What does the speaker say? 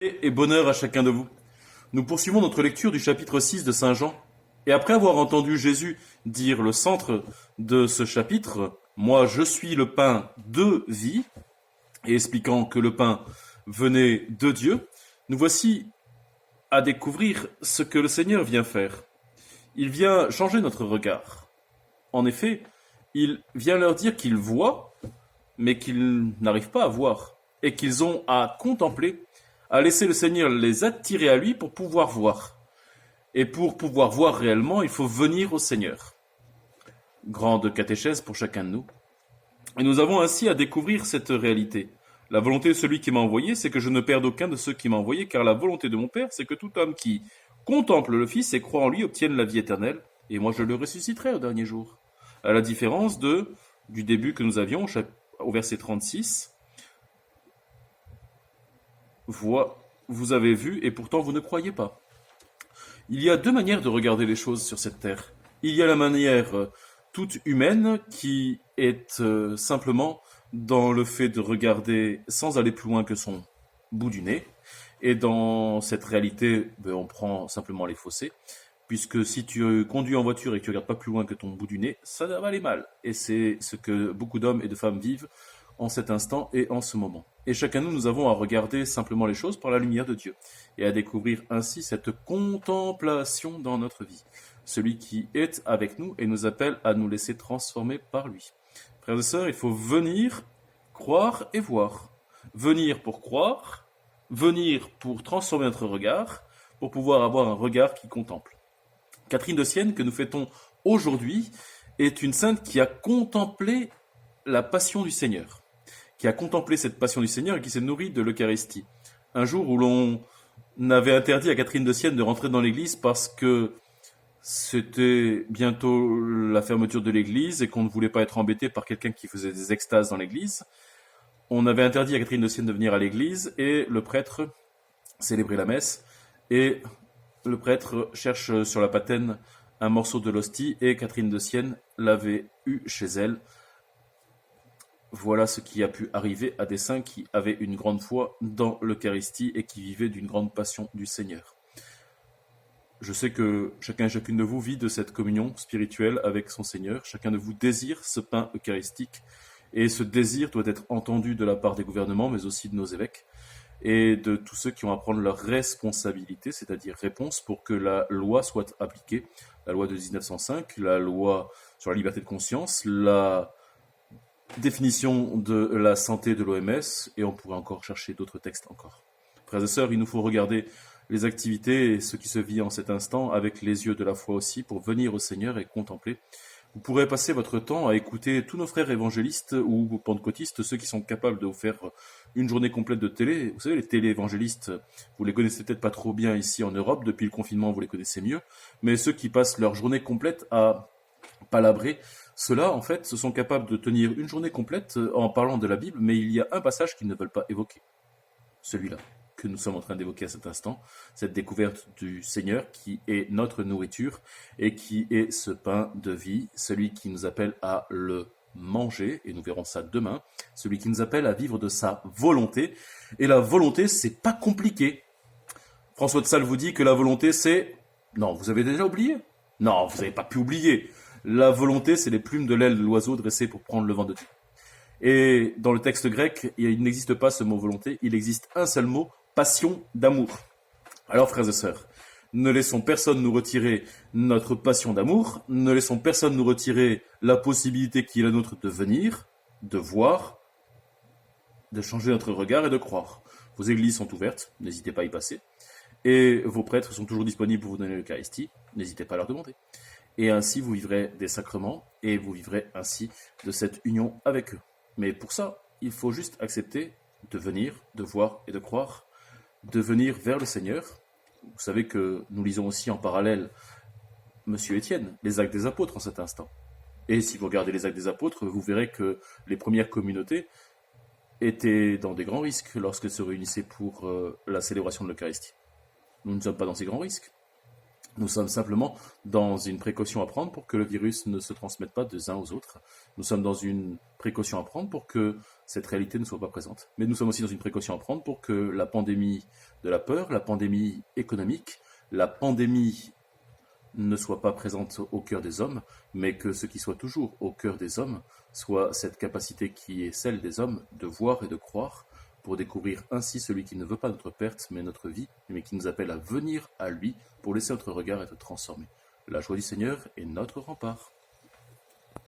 Et bonheur à chacun de vous. Nous poursuivons notre lecture du chapitre 6 de Saint Jean. Et après avoir entendu Jésus dire le centre de ce chapitre, moi je suis le pain de vie, et expliquant que le pain venait de Dieu, nous voici à découvrir ce que le Seigneur vient faire. Il vient changer notre regard. En effet, il vient leur dire qu'ils voient, mais qu'ils n'arrivent pas à voir, et qu'ils ont à contempler, à laisser le Seigneur les attirer à lui pour pouvoir voir. Et pour pouvoir voir réellement, il faut venir au Seigneur. Grande catéchèse pour chacun de nous. Et nous avons ainsi à découvrir cette réalité. La volonté de celui qui m'a envoyé, c'est que je ne perde aucun de ceux qui m'ont envoyé, car la volonté de mon Père, c'est que tout homme qui contemple le Fils et croit en lui obtienne la vie éternelle, et moi je le ressusciterai au dernier jour. À la différence du début que nous avions au verset 36, vous avez vu et pourtant vous ne croyez pas. Il y a deux manières de regarder les choses sur cette terre. Il y a la manière toute humaine qui est simplement dans le fait de regarder sans aller plus loin que son bout du nez. Et dans cette réalité, on prend simplement les fossés, puisque si tu conduis en voiture et que tu regardes pas plus loin que ton bout du nez, ça va aller mal. Et c'est ce que beaucoup d'hommes et de femmes vivent en cet instant et en ce moment. Et chacun de nous avons à regarder simplement les choses par la lumière de Dieu, et à découvrir ainsi cette contemplation dans notre vie. Celui qui est avec nous et nous appelle à nous laisser transformer par lui. Frères et sœurs, il faut venir, croire et voir. Venir pour croire, venir pour transformer notre regard, pour pouvoir avoir un regard qui contemple. Catherine de Sienne, que nous fêtons aujourd'hui, est une sainte qui a contemplé la passion du Seigneur, qui a contemplé cette passion du Seigneur et qui s'est nourrie de l'Eucharistie. Un jour où l'on avait interdit à Catherine de Sienne de rentrer dans l'église parce que c'était bientôt la fermeture de l'église et qu'on ne voulait pas être embêté par quelqu'un qui faisait des extases dans l'église. On avait interdit à Catherine de Sienne de venir à l'église et le prêtre célébrait la messe et le prêtre cherche sur la patène un morceau de l'hostie et Catherine de Sienne l'avait eu chez elle. Voilà ce qui a pu arriver à des saints qui avaient une grande foi dans l'Eucharistie et qui vivaient d'une grande passion du Seigneur. Je sais que chacun et chacune de vous vit de cette communion spirituelle avec son Seigneur. Chacun de vous désire ce pain eucharistique. Et ce désir doit être entendu de la part des gouvernements, mais aussi de nos évêques, et de tous ceux qui ont à prendre leur responsabilité, c'est-à-dire réponse pour que la loi soit appliquée. La loi de 1905, la loi sur la liberté de conscience, la définition de la santé de l'OMS, et on pourrait encore chercher d'autres textes encore. Frères et sœurs, il nous faut regarder les activités et ce qui se vit en cet instant avec les yeux de la foi aussi pour venir au Seigneur et contempler. Vous pourrez passer votre temps à écouter tous nos frères évangélistes ou pentecôtistes, ceux qui sont capables de vous faire une journée complète de télé. Vous savez, les télé-évangélistes, vous les connaissez peut-être pas trop bien ici en Europe, depuis le confinement vous les connaissez mieux, mais ceux qui passent leur journée complète à palabrer, ceux-là, en fait, se sont capables de tenir une journée complète en parlant de la Bible, mais il y a un passage qu'ils ne veulent pas évoquer. Celui-là que nous sommes en train d'évoquer à cet instant, cette découverte du Seigneur qui est notre nourriture et qui est ce pain de vie, celui qui nous appelle à le manger, et nous verrons ça demain, celui qui nous appelle à vivre de sa volonté. Et la volonté, c'est pas compliqué. François de Sales vous dit que la volonté, c'est... Non, vous avez déjà oublié? Non, vous n'avez pas pu oublier. La volonté, c'est les plumes de l'aile de l'oiseau dressées pour prendre le vent de Dieu. Et dans le texte grec, il n'existe pas ce mot volonté, il existe un seul mot, passion d'amour. Alors, frères et sœurs, ne laissons personne nous retirer notre passion d'amour, ne laissons personne nous retirer la possibilité qui est la nôtre de venir, de voir, de changer notre regard et de croire. Vos églises sont ouvertes, n'hésitez pas à y passer, et vos prêtres sont toujours disponibles pour vous donner l'Eucharistie, n'hésitez pas à leur demander. Et ainsi, vous vivrez des sacrements, et vous vivrez ainsi de cette union avec eux. Mais pour ça, il faut juste accepter de venir, de voir et de croire, de venir vers le Seigneur. Vous savez que nous lisons aussi en parallèle Monsieur Étienne, les Actes des Apôtres en cet instant. Et si vous regardez les Actes des Apôtres, vous verrez que les premières communautés étaient dans des grands risques lorsqu'elles se réunissaient pour la célébration de l'Eucharistie. Nous ne sommes pas dans ces grands risques. Nous sommes simplement dans une précaution à prendre pour que le virus ne se transmette pas des uns aux autres. Nous sommes dans une précaution à prendre pour que cette réalité ne soit pas présente. Mais nous sommes aussi dans une précaution à prendre pour que la pandémie de la peur, la pandémie économique, la pandémie ne soit pas présente au cœur des hommes, mais que ce qui soit toujours au cœur des hommes soit cette capacité qui est celle des hommes de voir et de croire, pour découvrir ainsi celui qui ne veut pas notre perte, mais notre vie, mais qui nous appelle à venir à lui pour laisser notre regard être transformé. La joie du Seigneur est notre rempart.